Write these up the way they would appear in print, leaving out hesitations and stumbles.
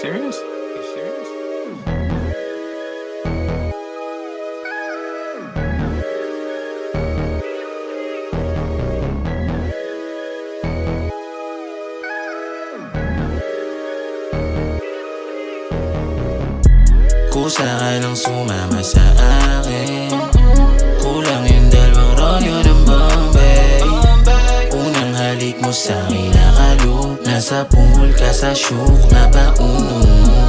serious? You serious? Kusa ka lang sumama sa akin. Kulang yung dalawang rolyo ng Bombay. Unang halik mo sa'kin nakaloop. Nasa pool ka sa shook na pauno.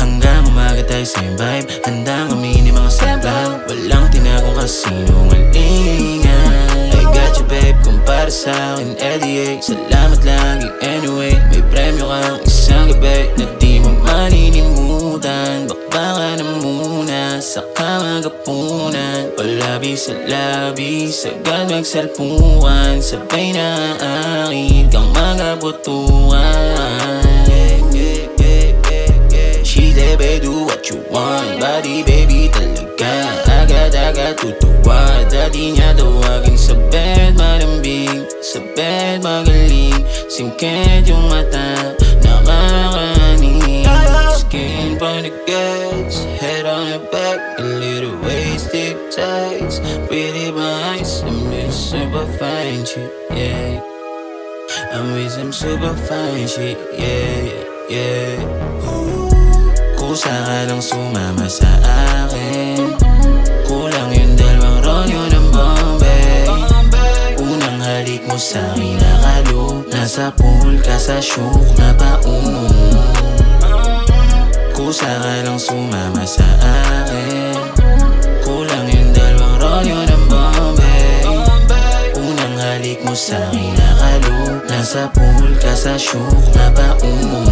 Hanggang umaga tayo same vibe. Handang aminin mga sablang. Walang tinagong kasinungalingan. I got you babe, kumpara sa'kin LDA. Salamat lagi anyway. May premyo kang isang gabi na di mo malilimutan. Baka na muna sa kamagapunan. Palabi sa labi, sagad magsalpuan. Sabay na akin kang magabutuan. She said, babe, do what you want. Body, baby, talaga. Agad-agad tutuwa. Dati niya tawagin sa bed, malambing. Sa bed, magaling. Singkit yung mata, nakakanin. Skin pa the gets, head on your back, a little wasted tights. Pretty eyes, I'm with super fine shit, yeah. I'm with some super fine shit, yeah, yeah. Kusa ka lang sumama sa akin. Kulang yung dalawang rolyo ng Bombay. Unang halik mo sa'kin nakaloop. Nasa pool ka sa shook na pauno. Kusa ka lang sumama sa akin. Kulang yung dalawang rolyo ng Bombay. Unang halik mo sa'kin nakaloop. Nasa pool ka sa shook na pauno.